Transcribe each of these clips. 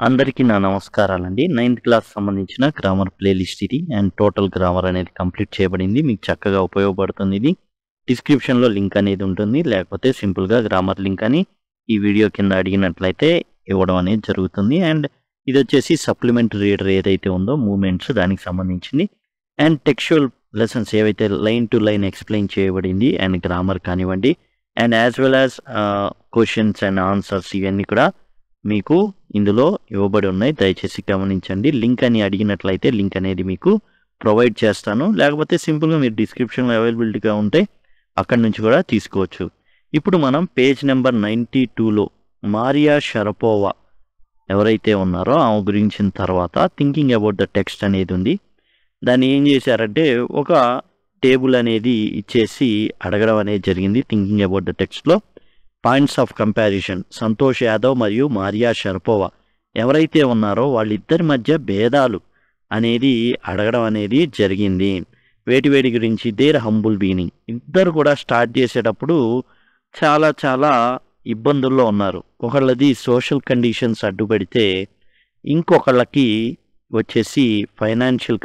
అందరికీ నా నమస్కారాలండి. 9th క్లాస్ సంబంధించిన గ్రామర్ ప్లేలిస్ట్ ఇది. అండ్ టోటల్ గ్రామర్ అనేది కంప్లీట్ చేయబడింది. మీకు చక్కగా ఉపయోగపడుతుంది ఇది. డిస్క్రిప్షన్‌లో లింక్ అనేది ఉంటుంది. లేకపోతే సింపుల్‌గా గ్రామర్ లింక్ అని ఈ వీడియో కింద అడిగినట్లయితే ఇవ్వడం అనేది జరుగుతుంది. అండ్ ఇదొచ్చేసి సప్లిమెంటరీ రీడర్ ఏదైతే ఉందో మూవ్‌మెంట్స్ దానికి సంబంధించింది. అండ్ టెక్స్చువల్ లెసన్స్ ఏవైతే లైన్ టు లైన్ ఎక్స్‌ప్లెయిన్ చేయబడింది అండ్ గ్రామర్ కానివ్వండి. And as well as questions and answers ఇవన్నీ కూడా మీకు ఇందులో ఇవ్వబడి ఉన్నాయి. దయచేసి గమనించండి. లింక్ అని అడిగినట్లయితే లింక్ అనేది మీకు ప్రొవైడ్ చేస్తాను. లేకపోతే సింపుల్‌గా మీరు డిస్క్రిప్షన్‌లో అవైలబిలిటీగా ఉంటే అక్కడి నుంచి కూడా తీసుకోవచ్చు. ఇప్పుడు మనం పేజ్ నెంబర్ 92లో మారియా షరపోవా ఎవరైతే ఉన్నారో ఆమె గురించిన తర్వాత థింకింగ్ అబౌట్ ద టెక్స్ట్ అనేది ఉంది. దాన్ని ఏం చేశారంటే ఒక టేబుల్ అనేది ఇచ్చేసి అడగడం అనేది జరిగింది. థింకింగ్ అబౌట్ ద టెక్స్ట్‌లో points of comparison Santosh Yadav మరియు మారియా షరపోవా ఎవరైతే ఉన్నారో వాళ్ళిద్దరి మధ్య భేదాలు అనేది అడగడం అనేది జరిగింది. వేటి గురించి దేర్ హంబుల్ బీనింగ్. ఇద్దరు కూడా స్టార్ట్ చేసేటప్పుడు చాలా ఇబ్బందుల్లో ఉన్నారు. ఒకళ్ళది సోషల్ కండిషన్స్ అడ్డుపడితే ఇంకొకళ్ళకి వచ్చేసి ఫైనాన్షియల్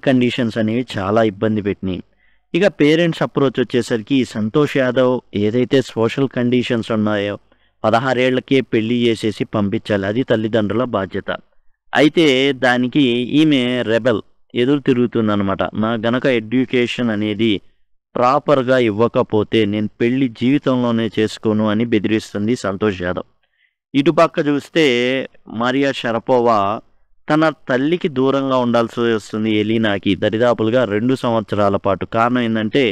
కండిషన్స్ అనేవి చాలా ఇబ్బంది పెట్టినాయి. ఇక పేరెంట్స్ అప్రోచ్ వచ్చేసరికి సంతోష్ యాదవ్ ఏదైతే సోషల్ కండిషన్స్ ఉన్నాయో 16 ఏళ్లకే పెళ్లి చేసేసి పంపించాలి, అది తల్లిదండ్రుల బాధ్యత. అయితే దానికి ఈమె రెబెల్ ఎదురు తిరుగుతుందనమాట. నా గనక ఎడ్యుకేషన్ అనేది ప్రాపర్గా ఇవ్వకపోతే నేను పెళ్లి జీవితంలోనే చేసుకోను అని బెదిరిస్తుంది సంతోష్ యాదవ్. ఇటుపక్క చూస్తే మారియా షరపోవా తన తల్లికి దూరంగా ఉండాల్సి వస్తుంది. ఎలీనాకి దరిదాపులుగా 2 సంవత్సరాల పాటు. కారణం ఏంటంటే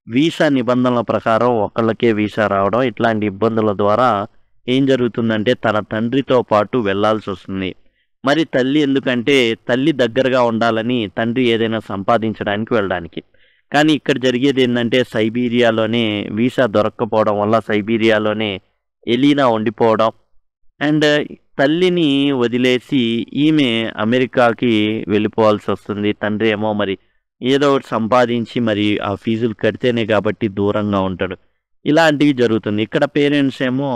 వీసా నిబంధనల ప్రకారం ఒకళ్ళకే వీసా రావడం. ఇట్లాంటి ఇబ్బందుల ద్వారా ఏం జరుగుతుందంటే తన తండ్రితో పాటు వెళ్లాల్సి వస్తుంది. మరి తల్లి ఎందుకంటే తల్లి దగ్గరగా ఉండాలని, తండ్రి ఏదైనా సంపాదించడానికి వెళ్ళడానికి. కానీ ఇక్కడ జరిగేది ఏంటంటే సైబీరియాలోనే వీసా దొరక్కపోవడం వల్ల సైబీరియాలోనే ఎలీనా ఉండిపోవడం. అండ్ తల్లిని వదిలేసి ఈమె అమెరికాకి వెళ్ళిపోవాల్సి వస్తుంది. తండ్రి ఏమో మరి ఏదో ఒకటి సంపాదించి మరి ఆ ఫీజులు కడితేనే కాబట్టి దూరంగా ఉంటాడు. ఇలాంటివి జరుగుతుంది. ఇక్కడ పేరెంట్స్ ఏమో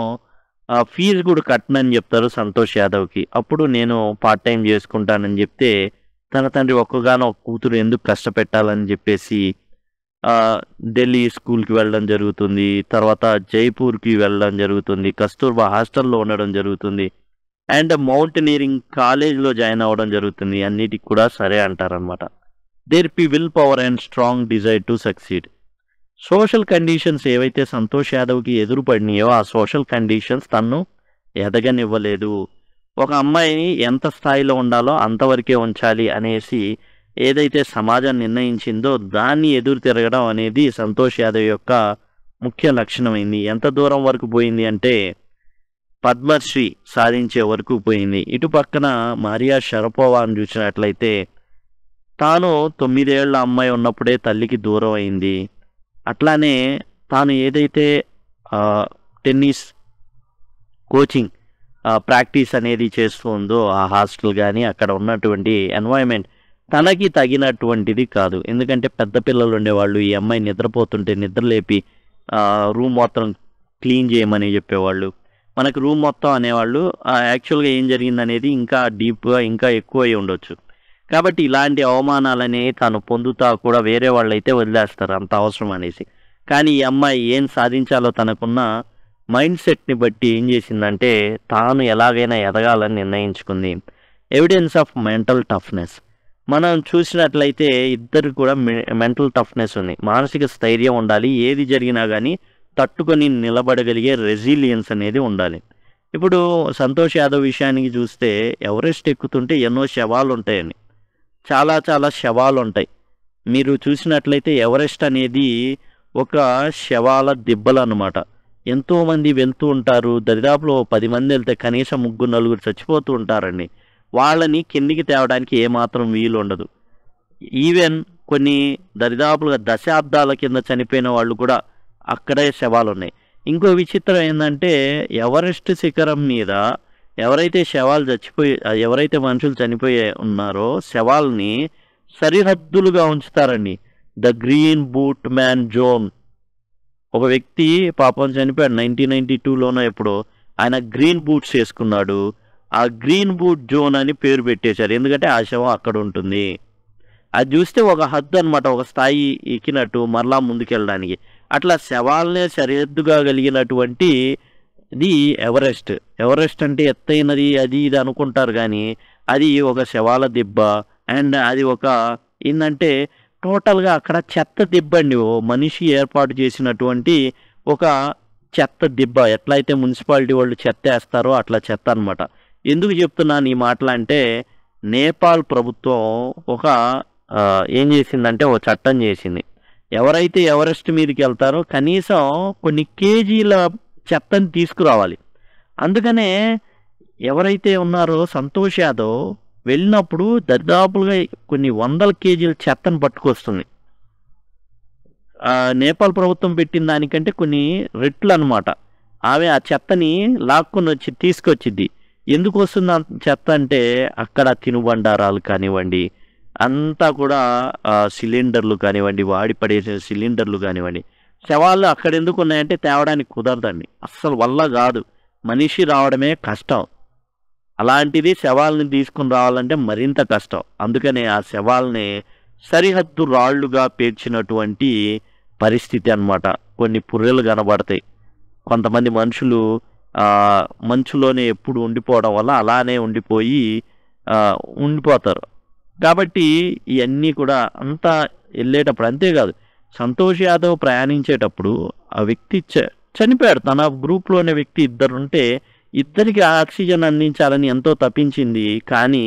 ఫీజు కూడా కట్టనని చెప్తారు సంతోష్ యాదవ్కి. అప్పుడు నేను పార్ట్ టైం చేసుకుంటానని చెప్తే తన తండ్రి ఒక్కగానో కూతురు ఎందుకు కష్టపెట్టాలని చెప్పేసి ఢిల్లీ స్కూల్కి వెళ్ళడం జరుగుతుంది. తర్వాత జైపూర్కి వెళ్ళడం జరుగుతుంది. కస్తూర్బా హాస్టల్లో ఉండడం జరుగుతుంది. అండ్ మౌంటనీరింగ్ కాలేజ్లో జాయిన్ అవ్వడం జరుగుతుంది. అన్నిటికి కూడా సరే అంటారనమాట. There be will power and strong desire to succeed. Social conditions ఏవైతే సంతోష్ యాదవ్కి ఎదురుపడినాయో ఆ సోషల్ కండిషన్స్ తన్ను ఎదగనివ్వలేదు. ఒక అమ్మాయిని ఎంత స్థాయిలో ఉండాలో అంతవరకే ఉంచాలి అనేసి ఏదైతే సమాజం నిర్ణయించిందో దాన్ని ఎదురు తిరగడం అనేది సంతోష్ యాదవ్ యొక్క ముఖ్య లక్షణమైంది. ఎంత దూరం వరకు పోయింది అంటే పద్మశ్రీ సాధించే వరకు పోయింది. ఇటు పక్కన మారియా షరపోవాను చూసినట్లయితే తాను 9 ఏళ్ల అమ్మాయి ఉన్నప్పుడే తల్లికి దూరం అయింది. అట్లానే తాను ఏదైతే టెన్నిస్ కోచింగ్ ప్రాక్టీస్ అనేది చేస్తూ ఉందో ఆ హాస్టల్ కానీ అక్కడ ఉన్నటువంటి ఎన్వైర్న్మెంట్ తనకి తగినటువంటిది కాదు. ఎందుకంటే పెద్ద పిల్లలు ఉండేవాళ్ళు. ఈ అమ్మాయి నిద్రపోతుంటే నిద్రలేపి రూమ్ మొత్తం క్లీన్ చేయమని చెప్పేవాళ్ళు. మనకు రూమ్ మొత్తం అనేవాళ్ళు. యాక్చువల్గా ఏం జరిగిందనేది ఇంకా డీప్గా ఇంకా ఎక్కువ అయి ఉండొచ్చు. కాబట్టి ఇలాంటి అవమానాలని తాను పొందుతా కూడా వేరే వాళ్ళు అయితే వదిలేస్తారు అంత అవసరం అనేసి. కానీ ఈ అమ్మాయి ఏం సాధించాలో తనకున్న మైండ్ సెట్ని బట్టి ఏం చేసిందంటే తాను ఎలాగైనా ఎదగాలని నిర్ణయించుకుంది. Evidence of mental toughness. మనం చూసినట్లయితే ఇద్దరు కూడా మెంటల్ టఫ్నెస్ ఉంది. మానసిక స్థైర్యం ఉండాలి. ఏది జరిగినా కానీ తట్టుకొని నిలబడగలిగే రెసిలియన్స్ అనేది ఉండాలి. ఇప్పుడు సంతోష్ యాదవ్ విషయానికి చూస్తే ఎవరెస్ట్ ఎక్కుతుంటే ఎన్నో శవాలు ఉంటాయని, చాలా శవాలు ఉంటాయి. మీరు చూసినట్లయితే ఎవరెస్ట్ అనేది ఒక శవాల దిబ్బలు అన్నమాట. ఎంతోమంది వెళ్తూ ఉంటారు. దరిదాపులో 10 మంది వెళ్తే కనీసం 3-4 చచ్చిపోతూ ఉంటారండి. వాళ్ళని కిందికి తేవడానికి ఏమాత్రం వీలు ఉండదు. ఈవెన్ కొన్ని దరిదాపులుగా దశాబ్దాల కింద చనిపోయిన వాళ్ళు కూడా అక్కడే శవాలు ఉన్నాయి. ఇంకో విచిత్రం ఏంటంటే ఎవరెస్ట్ శిఖరం మీద ఎవరైతే మనుషులు చనిపోయి ఉన్నారో శవాల్ని సరిహద్దులుగా ఉంచుతారండి. The green boot man zone. ఒక వ్యక్తి పాపం చనిపోయాడు 1992లోనో ఎప్పుడో. ఆయన గ్రీన్ బూట్స్ వేసుకున్నాడు. ఆ గ్రీన్ బూట్ జోన్ అని పేరు పెట్టేశారు. ఎందుకంటే ఆ శవం అక్కడ ఉంటుంది. అది చూస్తే ఒక హద్దు అనమాట, ఒక స్థాయి ఎక్కినట్టు మరలా ముందుకెళ్ళడానికి. అట్లా శవాలనే సరిహద్దుగా కలిగినటువంటి ఇది ఎవరెస్ట్. ఎవరెస్ట్ అంటే ఎత్తైనది అది ఇది అనుకుంటారు కానీ అది ఒక శవాల దిబ్బ. అండ్ అది ఒక ఏంటంటే టోటల్గా అక్కడ చెత్త దిబ్బ అండి. ఓ మనిషి ఏర్పాటు చేసినటువంటి ఒక చెత్త దిబ్బ. ఎట్లయితే మున్సిపాలిటీ వాళ్ళు చెత్త వేస్తారో అట్లా చెత్త అనమాట. ఎందుకు చెప్తున్నాను ఈ మాటలు అంటే, నేపాల్ ప్రభుత్వం ఒక ఏం చేసిందంటే ఒక చట్టం చేసింది. ఎవరైతే ఎవరెస్ట్ మీదకి వెళ్తారో కనీసం కొన్ని కేజీల చెత్తని తీసుకురావాలి. అందుకనే ఎవరైతే ఉన్నారో సంతోష్ యాదవ్ వెళ్ళినప్పుడు దరిదాపులుగా కొన్ని వందల కేజీల చెత్తను పట్టుకొస్తుంది. నేపాల్ ప్రభుత్వం పెట్టిన దానికంటే కొన్ని రెట్లు అనమాట. ఆమె ఆ చెత్తని లాక్కొని వచ్చి తీసుకొచ్చిద్ది. ఎందుకు వస్తుంది ఆ చెత్త అంటే, అక్కడ తినుబండారాలు కానివ్వండి, అంతా కూడా సిలిండర్లు కానివ్వండి, వాడి పడేసిన సిలిండర్లు కానివ్వండి, శవాలు అక్కడ ఎందుకు ఉన్నాయంటే తేవడానికి కుదరదండి, అస్సలు వల్ల కాదు. మనిషి రావడమే కష్టం. అలాంటిది శవాలని తీసుకుని రావాలంటే మరింత కష్టం. అందుకనే ఆ శవాలని సరిహద్దు రాళ్లుగా పేర్చినటువంటి పరిస్థితి అన్నమాట. కొన్ని పుర్రెలు కనబడతాయి. కొంతమంది మనుషులు మంచులోనే ఎప్పుడు ఉండిపోవడం వల్ల అలానే ఉండిపోతారు. కాబట్టి ఇవన్నీ కూడా అంతా వెళ్ళేటప్పుడు అంతేకాదు, సంతోష్ యాదవ్ ప్రయాణించేటప్పుడు ఆ వ్యక్తి చనిపోయాడు. తన గ్రూప్లోనే వ్యక్తి ఇద్దరుంటే ఇద్దరికి ఆక్సిజన్ అందించాలని ఎంతో తప్పించింది. కానీ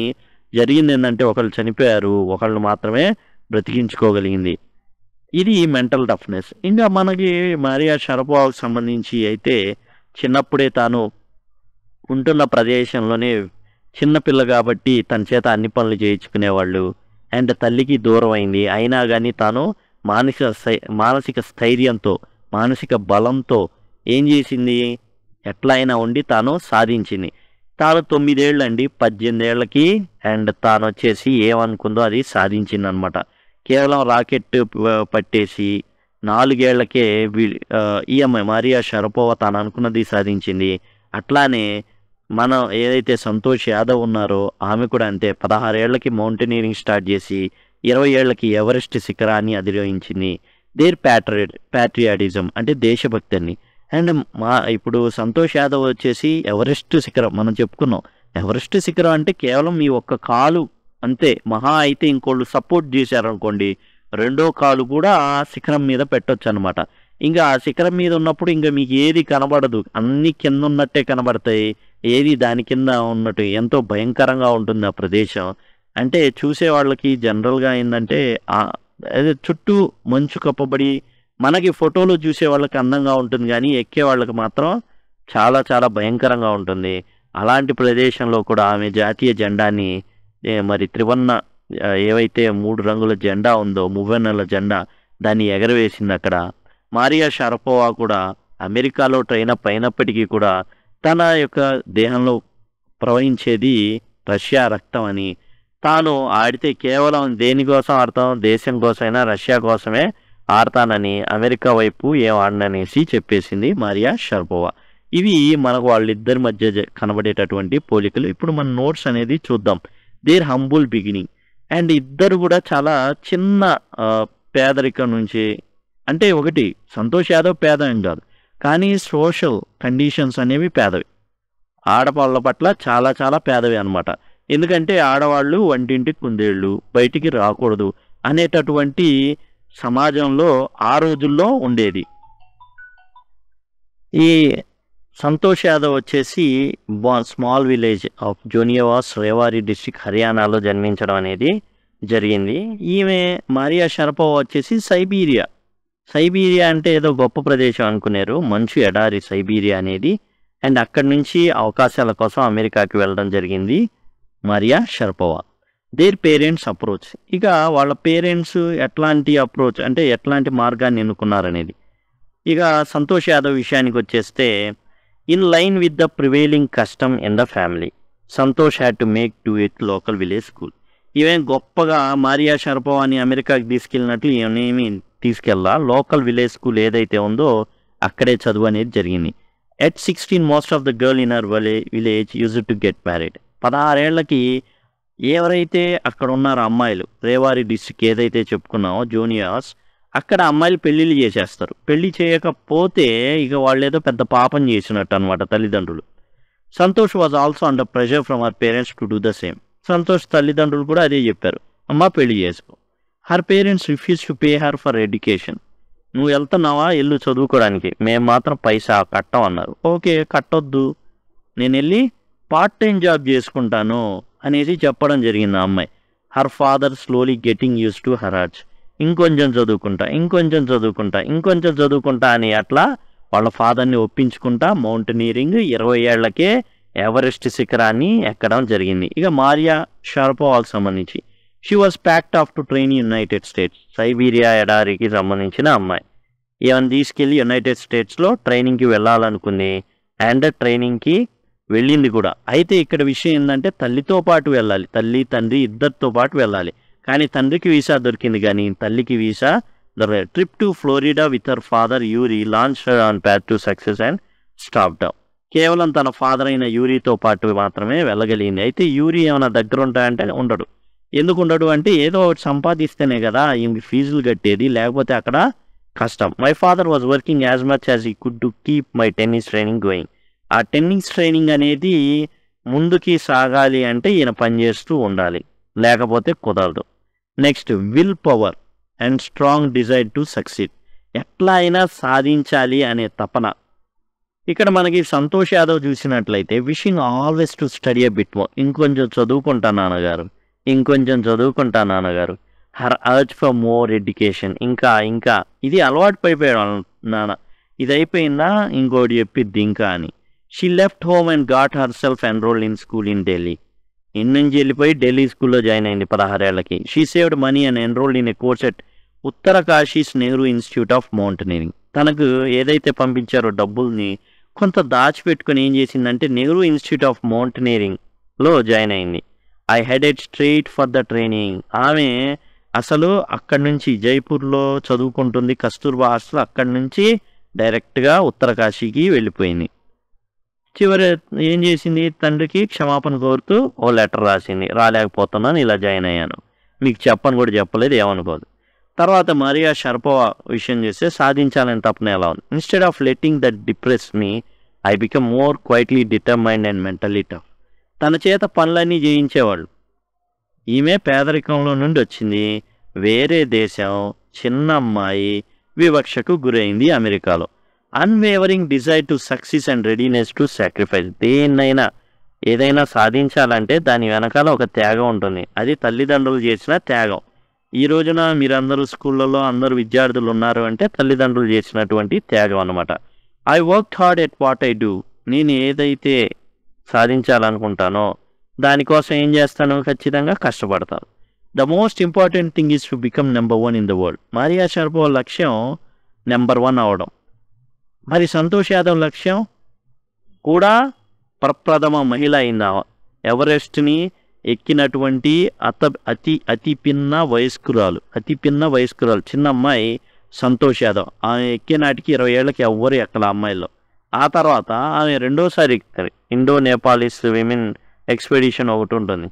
జరిగింది ఏంటంటే ఒకళ్ళు చనిపోయారు, ఒకళ్ళు మాత్రమే బ్రతికించుకోగలిగింది. ఇది మెంటల్ టఫ్నెస్. ఇంకా మనకి మరియా షరపోవాకు సంబంధించి అయితే చిన్నప్పుడే తాను ఉంటున్న ప్రదేశంలోనే చిన్నపిల్ల కాబట్టి తన చేత అన్ని పనులు చేయించుకునేవాళ్ళు. అండ్ తల్లికి దూరం అయింది. అయినా కానీ తాను మానసిక స్థైర్యంతో, మానసిక బలంతో ఏం చేసింది, ఎట్లా అయినా ఉండి తాను సాధించింది. తాను 9 ఏళ్ళండి, 18 ఏళ్ళకి అండ్ తాను వచ్చేసి ఏమనుకుందో అది సాధించింది అనమాట. కేవలం రాకెట్ పట్టేసి 4 ఏళ్లకే ఈఎంఐ మరియా షరపోవా తాను అనుకున్నది సాధించింది. అట్లానే మనం ఏదైతే సంతోష్ యాదవ్ ఉన్నారో ఆమె కూడా అంతే. 16 ఏళ్లకి మౌంటైనీరింగ్ స్టార్ట్ చేసి 20 ఏళ్లకి ఎవరెస్ట్ శిఖరాన్ని అధిరోహించింది. దేర్ ప్యాట్రియాటిజం అంటే దేశభక్తి అని. అండ్ ఇప్పుడు సంతోష్ యాదవ్ వచ్చేసి ఎవరెస్ట్ శిఖరం మనం చెప్పుకున్నాం. ఎవరెస్ట్ శిఖరం అంటే కేవలం మీ ఒక్క కాలు అంతే, మహా అయితే ఇంకోళ్ళు సపోర్ట్ చేశారనుకోండి రెండో కాలు కూడా ఆ శిఖరం మీద పెట్టొచ్చు అనమాట. ఇంకా ఆ శిఖరం మీద ఉన్నప్పుడు ఇంకా మీకు ఏది కనబడదు, అన్ని కింద ఉన్నట్టే కనబడతాయి. ఏది దాని కింద ఉన్నట్టు ఎంతో భయంకరంగా ఉంటుంది ఆ ప్రదేశం. అంటే చూసే వాళ్ళకి జనరల్గా ఏంటంటే అదే చుట్టూ మంచు కప్పబడి మనకి ఫోటోలు చూసే వాళ్ళకి అందంగా ఉంటుంది కానీ ఎక్కే వాళ్ళకి మాత్రం చాలా చాలా భయంకరంగా ఉంటుంది. అలాంటి ప్రదేశంలో కూడా ఆమె జాతీయ జెండాని మరి త్రివర్ణ ఏవైతే 3 రంగుల జెండా ఉందో, మువ్వెన్నెల జెండా, దాన్ని ఎగరవేసింది అక్కడ. మరియా షరపోవా కూడా అమెరికాలో ట్రైన్ అప్ అయినప్పటికీ కూడా తన యొక్క దేహంలో ప్రవహించేది రష్యా రక్తం అని, తాను ఆడితే కేవలం దేనికోసం ఆడతాం, దేశం కోసమైనా రష్యా కోసమే ఆడతానని అమెరికా వైపు ఏం ఆడననేసి చెప్పేసింది మరియా షరపోవా. ఇవి మనకు వాళ్ళిద్దరి మధ్య కనబడేటటువంటి పోలికలు. ఇప్పుడు మన నోట్స్ అనేది చూద్దాం. There humble beginning. అండ్ ఇద్దరు కూడా చాలా చిన్న పేదరికం నుంచి, అంటే ఒకటి సంతోష్ యాదవ్ పేద ఏం కాదు కానీ సోషల్ కండిషన్స్ అనేవి పేదవి. ఆడవాళ్ళ పట్ల చాలా చాలా పేదవి అనమాట. ఎందుకంటే ఆడవాళ్ళు వంటింటి కుందేళ్ళు, బయటికి రాకూడదు అనేటటువంటి సమాజంలో ఆ రోజుల్లో ఉండేది. ఈ సంతోష్ యాదవ్ వచ్చేసి small village of Joniawas, Rewari district, హర్యానాలో జన్మించడం అనేది జరిగింది. ఈమె మరియా షరపోవా వచ్చేసి సైబీరియా అంటే ఏదో గొప్ప ప్రదేశం అనుకున్నారు, మంచు ఎడారి సైబీరియా అనేది. అండ్ అక్కడి నుంచి అవకాశాల కోసం అమెరికాకి వెళ్ళడం జరిగింది Mariya Sharapova. Their parents approach. ఇక వాళ్ళ పేరెంట్స్ ఎట్లాంటి అప్రోచ్ అంటే ఎట్లాంటి మార్గాన్ని ఎన్నుకున్నారనేది. ఇక సంతోష్ యాదవ్ విషయానికి వచ్చేస్తే, in line with the prevailing custom in the family, Santosh had to make to it local village school. Even గొప్పగా మరియా షరపోవాని అమెరికాకి తీసుకెళ్ళినట్లు ఏమేమి తీసుకెళ్ళా, లోకల్ విలేజ్ స్కూల్ ఏదైతే ఉందో అక్కడే చదువు అనేది జరిగింది. At 16 most of the girl in our village use to get married. 16 ఏళ్లకి ఎవరైతే అక్కడ ఉన్నారో అమ్మాయిలు, రేవారి డిస్ట్రిక్ట్ ఏదైతే చెప్పుకున్నామో జూనియర్స్, అక్కడ అమ్మాయిలు పెళ్ళిళ్ళు చేసేస్తారు. పెళ్లి చేయకపోతే ఇక వాళ్ళు ఏదో పెద్ద పాపం చేసినట్టు అనమాట తల్లిదండ్రులు. Santosh was also under pressure from our parents to do the same. Santosh తల్లిదండ్రులు కూడా అదే చెప్పారు, అమ్మ పెళ్లి చేసుకో. Her parents refuse to pay her for education. నువ్వు వెళ్తున్నావా, ఎల్లు చదువుకోవడానికి, మేము మాత్రం పైసా కట్టం అన్నారు. ఓకే కట్టొద్దు, నేను వెళ్ళి పార్ట్ టైం జాబ్ చేసుకుంటాను అనేది చెప్పడం జరిగింది ఆ అమ్మాయి. Her father slowly getting use to her urge. ఇంకొంచెం చదువుకుంటా అని అట్లా వాళ్ళ ఫాదర్ని ఒప్పించుకుంటా మౌంటనీరింగ్ 20 ఏళ్లకే ఎవరెస్ట్ శిఖరాన్ని ఎక్కడం జరిగింది. ఇక మారియా షరపోవాకి సంబంధించి she was packed off to train United States. Siberia ఎడారికి సంబంధించిన అమ్మాయి. ఏమైనా తీసుకెళ్ళి యునైటెడ్ స్టేట్స్లో ట్రైనింగ్కి వెళ్ళాలనుకుంది అండ్ ట్రైనింగ్కి వెళ్ళింది కూడా. అయితే ఇక్కడ విషయం ఏంటంటే తల్లితో పాటు వెళ్ళాలి, తల్లి తండ్రి ఇద్దరితో పాటు వెళ్ళాలి. కానీ తండ్రికి వీసా దొరికింది కానీ తల్లికి వీసా దొరకలేదు. Trip to Florida with her father Yuri launch on path to success and stop down. కేవలం తన ఫాదర్ అయిన యూరితో పాటు మాత్రమే వెళ్ళగలిగింది. అయితే యూరి ఏమైనా దగ్గర ఉంటాయంటే ఉండడు. ఎందుకు ఉండడు అంటే ఏదో ఒకటి సంపాదిస్తేనే కదా ఈమె ఫీజులు కట్టేది, లేకపోతే అక్కడ కష్టం. My father was working as much as he could to keep my tennis training going. ఆ టెన్నిస్ ట్రైనింగ్ అనేది ముందుకి సాగాలి అంటే ఈయన పనిచేస్తూ ఉండాలి, లేకపోతే కుదరదు. Next will power and strong desire to succeed. ఎట్లా అయినా సాధించాలి అనే తపన. ఇక్కడ మనకి సంతోష్ యాదవ్ చూసినట్లయితే wishing always to study a bit more. ఇంకొంచెం చదువుకుంటా నాన్నగారు. Her urge for more education. ఇంకా ఇది అలవాటు పడిపోయాడు నాన్న, ఇది అయిపోయిందా ఇంకోటి చెప్పిద్ది ఇంకా అని. She left home and got herself enrolled in school in Delhi. నుంచి వెళ్ళిపోయి ఢిల్లీ స్కూల్లో జాయిన్ అయింది 16 ఏళ్లకి. She saved money and enrolled in a course at Uttarkashi's Nehru Institute of Mountaineering. తనకు ఏదైతే పంపించారో డబ్బుల్ని కొంత దాచిపెట్టుకుని ఏం చేసిందంటే నెహ్రూ ఇన్స్టిట్యూట్ ఆఫ్ మౌంటనీరింగ్లో జాయిన్ అయింది. I headed straight for the training. ఆమె అసలు అక్కడి నుంచి జైపూర్లో చదువుకుంటుంది కస్తూర్బా హాస్టల్, అక్కడి నుంచి డైరెక్ట్గా ఉత్తరకాశీకి వెళ్ళిపోయింది. చివరి ఏం చేసింది, తండ్రికి క్షమాపణ కోరుతూ ఓ లెటర్ రాసింది, రాలేకపోతున్నాను ఇలా జాయిన్ అయ్యాను, మీకు చెప్పని కూడా చెప్పలేదు ఏమనుకోదు. తర్వాత మరియా షరపోవా విషయం చేస్తే సాధించాలని తప్పన ఎలా ఉంది. Instead of letting that depress me I become more quietly determined and mentally tough. తన చేత పనులన్నీ చేయించేవాళ్ళు. ఈమె పేదరికంలో నుండి వచ్చింది, వేరే దేశం, చిన్న అమ్మాయి, వివక్షకు గురైంది అమెరికాలో. Unwavering desire to success and readiness to sacrifice. దేన్నైనా ఏదైనా సాధించాలంటే దాని వెనకాల ఒక త్యాగం ఉంటుంది, అది తల్లిదండ్రులు చేసిన త్యాగం. ఈ రోజున మీరందరూ స్కూళ్ళలో అందరూ విద్యార్థులు ఉన్నారు అంటే తల్లిదండ్రులు చేసినటువంటి త్యాగం అన్నమాట. I work hard at what I do. నేను ఏదైతే సాధించాలనుకుంటానో దానికోసం ఏం చేస్తాను, ఖచ్చితంగా కష్టపడతాను. The most important thing is to become number 1 in the world. Maria Sharapova లక్ష్యం నెంబర్ 1 అవడం. మరి సంతోష్ యాదవ్ లక్ష్యం కూడా ప్రప్రథమ మహిళ అయిందా. ఎవరెస్ట్ని ఎక్కినటువంటి అతి పిన్న వయస్కురాలు చిన్న అమ్మాయి సంతోష్ యాదవ్. ఆమె ఎక్కినాటికి 20 ఏళ్ళకి ఎవ్వరు ఎక్కల అమ్మాయిల్లో. ఆ తర్వాత ఆమె రెండోసారి ఎక్కుతారు. ఇండో నేపాలీస్ విమెన్ ఎక్స్పెడిషన్ ఒకటి ఉంటుంది,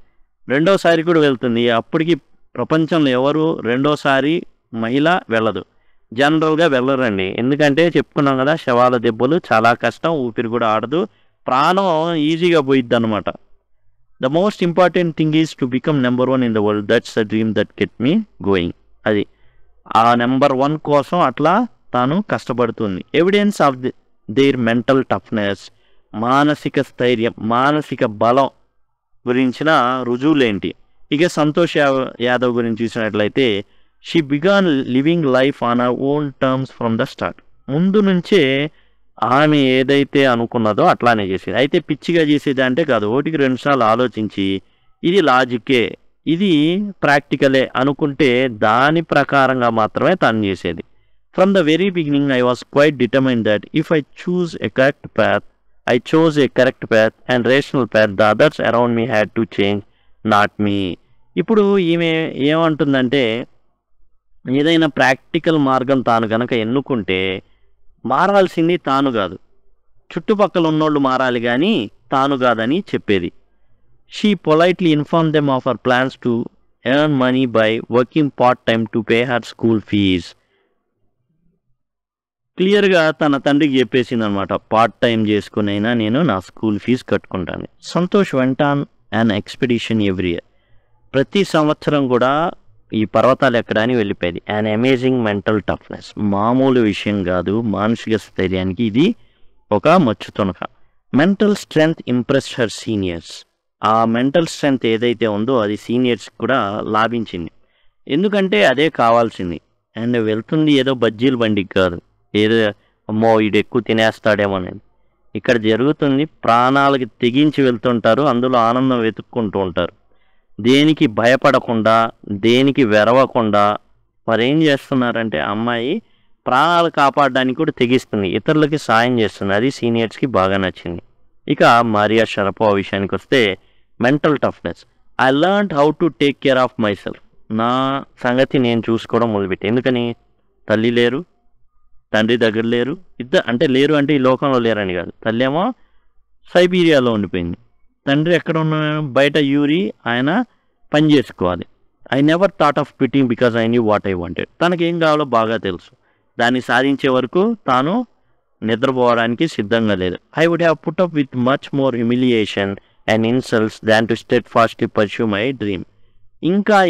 రెండోసారి కూడా వెళ్తుంది. అప్పటికి ప్రపంచంలో ఎవరు రెండోసారి మహిళ వెళ్ళదు, జనరల్గా వెళ్ళరండి. ఎందుకంటే చెప్పుకున్నాం కదా, శవాల దెబ్బలు చాలా కష్టం, ఊపిరి కూడా ఆడదు, ప్రాణం ఈజీగా పోయిద్ది అనమాట. The most important thing is to become number 1 in the world, that's the dream that get me going. అది ఆ నెంబర్ 1 కోసం అట్లా తాను కష్టపడుతుంది. Evidence of their mental toughness, మానసిక స్థైర్యం, మానసిక బలం గురించిన రుజువులేంటి. ఇక సంతోష్ యాదవ్ గురించి చూసినట్లయితే she began living life on our own terms from the start. ముందు నుంచే ఆమె ఏదైతే అనుకున్నదో అట్లానే చేసేది. అయితే పిచ్చిగా చేసేది అంటే కాదు, 1-2 సార్లు ఆలోచించి ఇది లాజికే, ఇది ప్రాక్టికలే అనుకుంటే దాని ప్రకారంగా మాత్రమే తను చేసేది. From the very beginning I was quite determined that if I choose a correct path, I chose a correct path and rational path. The others around me had to change, not me. ఇప్పుడు ఈమె ఏమంటుందంటే, ఏదైనా practical మార్గం తాను కనుక ఎన్నుకుంటే మారాల్సింది తాను కాదు, చుట్టుపక్కల ఉన్నోళ్ళు మారాలి కానీ తాను కాదని చెప్పేది. She politely inform them of her plans to earn money by working part time to pay her school fees. క్లియర్గా తన తండ్రికి చెప్పేసింది అనమాట, పార్ట్ టైం చేసుకునైనా నేను నా స్కూల్ ఫీజు కట్టుకుంటాను. Santosh went on an expedition every year. ప్రతి సంవత్సరం కూడా ఈ పర్వతాలు ఎక్కడానికి వెళ్ళిపోయేది. అండ్ అమేజింగ్ మెంటల్ టఫ్నెస్, మామూలు విషయం కాదు. మానసిక స్థైర్యానికి ఇది ఒక మచ్చుతునక. Mental strength impress her seniors. ఆ మెంటల్ స్ట్రెంగ్త్ ఏదైతే ఉందో అది సీనియర్స్ కూడా లాభించింది. ఎందుకంటే అదే కావాల్సింది. అండ్ వెళ్తుంది ఏదో బజ్జీల బండికి కాదు, ఏదో అమ్మో వీడు ఎక్కువ తినేస్తాడేమో అనేది. ఇక్కడ జరుగుతుంది ప్రాణాలకి తెగించి వెళ్తుంటారు, అందులో ఆనందం వెతుక్కుంటూ ఉంటారు. దేనికి భయపడకుండా, దేనికి వెరవకుండా మరేం చేస్తున్నారంటే అమ్మాయి ప్రాణాలు కాపాడడానికి కూడా తెగిస్తుంది, ఇతరులకి సాయం చేస్తుంది. అది సీనియర్స్కి బాగా నచ్చింది. ఇక మారియా షరపోవా విషయానికి వస్తే mental toughness. I learn how to take care of my self. నా సంగతి నేను చూసుకోవడం మొదలుపెట్టి. ఎందుకని? తల్లి లేరు, తండ్రి దగ్గర లేరు, అంటే లేరు అంటే ఈ లోకంలో లేరని కాదు. తల్లి ఏమో సైబీరియాలో ఉండిపోయింది, తండ్రి ఎక్కడ ఉన్న బయట యూరి ఆయన పని చేసుకోవాలి. I never thought of quitting because I knew what I wanted. తనకేం కావాలో బాగా తెలుసు, దాన్ని సాధించే వరకు తాను నిద్రపోవడానికి సిద్ధంగా లేదు. I would have put up with much more humiliation and insults than to steadfastly pursue my dream.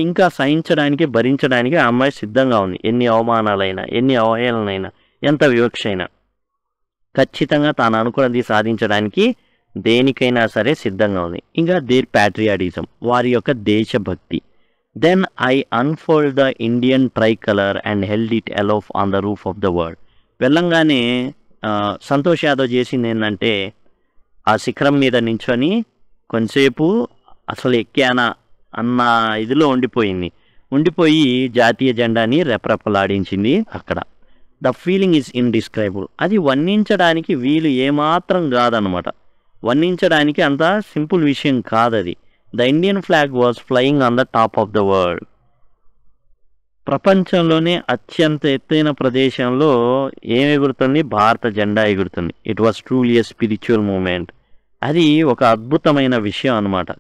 ఇంకా సహించడానికి, భరించడానికి ఆ అమ్మాయి సిద్ధంగా ఉంది. ఎన్ని అవమానాలైనా, ఎన్ని అవహేళనైనా, ఎంత వివక్ష అయినా ఖచ్చితంగా తాను అనుకున్నది సాధించడానికి దేనికైనా సరే సిద్ధంగా ఉంది. ఇంకా దేర్ ప్యాట్రియాటిజం, వారి యొక్క దేశభక్తి. Then I unfold the Indian tricolour and held it aloft on the roof of the world. వెళ్ళంగానే సంతోష్ యాదవ్ చేసింది ఏంటంటే ఆ శిఖరం మీద నించొని కొంతసేపు అసలు ఎక్కానా అన్న ఇదిలో ఉండిపోయి జాతీయ జెండాని రెపరెపలాడించింది అక్కడ. The feeling is indescribable. అది వర్ణించడానికి వీలు ఏమాత్రం కాదనమాట. వర్ణించడానికి అంత సింపుల్ విషయం కాదది. The Indian flag was flying on the top of the world. ప్రపంచంలోనే అత్యంత ఎత్తైన ప్రదేశంలో ఏం ఎగురుతుంది? భారత జెండా ఎగురుతుంది. It was truly a spiritual moment. అది ఒక అద్భుతమైన విషయం అనమాట.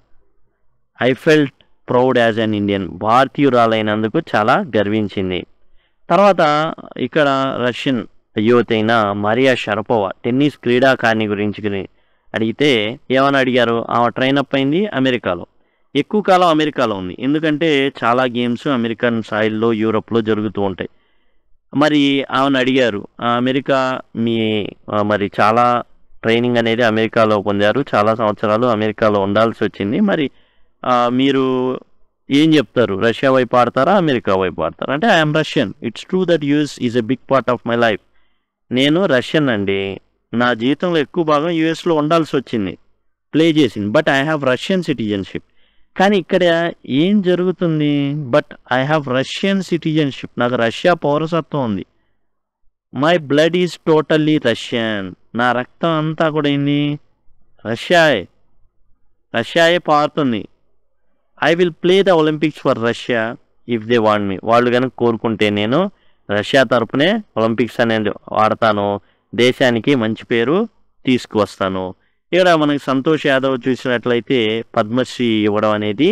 I felt proud as an Indian. భారతీయురాలైనందుకు చాలా గర్వించింది. తర్వాత ఇక్కడ రష్యన్ యువతి అయిన మారియా షరపోవా టెన్నిస్ క్రీడాకారిణి గురించి అడిగితే ఏమని అడిగారు? ఆమె ట్రైన్ అప్ అయింది అమెరికాలో, ఎక్కువ కాలం అమెరికాలో ఉంది. ఎందుకంటే చాలా గేమ్స్ అమెరికన్ సాయిల్లో, యూరోప్లో జరుగుతూ ఉంటాయి. మరి ఆమెను అడిగారు, అమెరికా మరి చాలా ట్రైనింగ్ అనేది అమెరికాలో పొందారు, చాలా సంవత్సరాలు అమెరికాలో ఉండాల్సి వచ్చింది. మరి మీరు ఏం చెప్తారు? రష్యా వైపు ఆడతారా, అమెరికా వైపు ఆడతారా అంటే I'm Russian. It's true that US is a big part of my life. నేను రష్యన్ అండి, నా జీవితంలో ఎక్కువ భాగం యూఎస్లో ఉండాల్సి వచ్చింది, ప్లే చేసింది. But I have Russian citizenship. కానీ ఇక్కడ ఏం జరుగుతుంది? But I have Russian citizenship, నాకు రష్యా పౌరసత్వం ఉంది. My blood is totally Russian. నా రక్తం అంతా కూడా ఏంది? రష్యాయే పారుతుంది. I will play the Olympics for Russia if they want me. వాళ్ళు కనుక కోరుకుంటే నేను రష్యా తరపునే ఒలింపిక్స్ అనేది ఆడతాను, దేశానికి మంచి పేరు తీసుకువస్తాను. ఇక్కడ మనకి సంతోష్ యాదవ్ చూసినట్లయితే పద్మశ్రీ ఇవ్వడం అనేది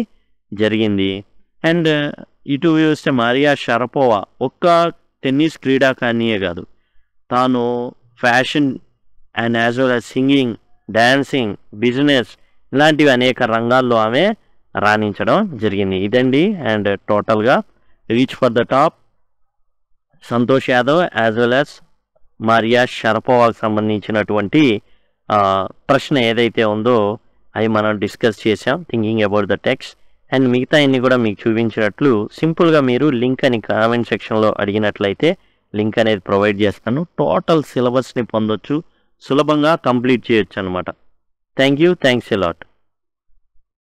జరిగింది. అండ్ ఇటు చూస్తే మారియా షరపోవా ఒక్క టెన్నిస్ క్రీడాకారిణియే కాదు, తాను fashion and as well as singing, dancing, business ఇలాంటివి అనేక రంగాల్లో ఆమె రాణించడం జరిగింది. ఇదండి. అండ్ టోటల్గా reach for the top Santosh Yadav as well as Maria షరపోవాకి సంబంధించినటువంటి ప్రశ్న ఏదైతే ఉందో అవి మనం డిస్కస్ చేసాం, thinking about the text. And మిగతా అన్ని కూడా మీకు చూపించినట్లు సింపుల్గా మీరు లింక్ అని కామెంట్ సెక్షన్లో అడిగినట్లయితే లింక్ అనేది ప్రొవైడ్ చేస్తాను. టోటల్ సిలబస్ని పొందొచ్చు, సులభంగా కంప్లీట్ చేయొచ్చు అనమాట. Thank you, thanks a lot.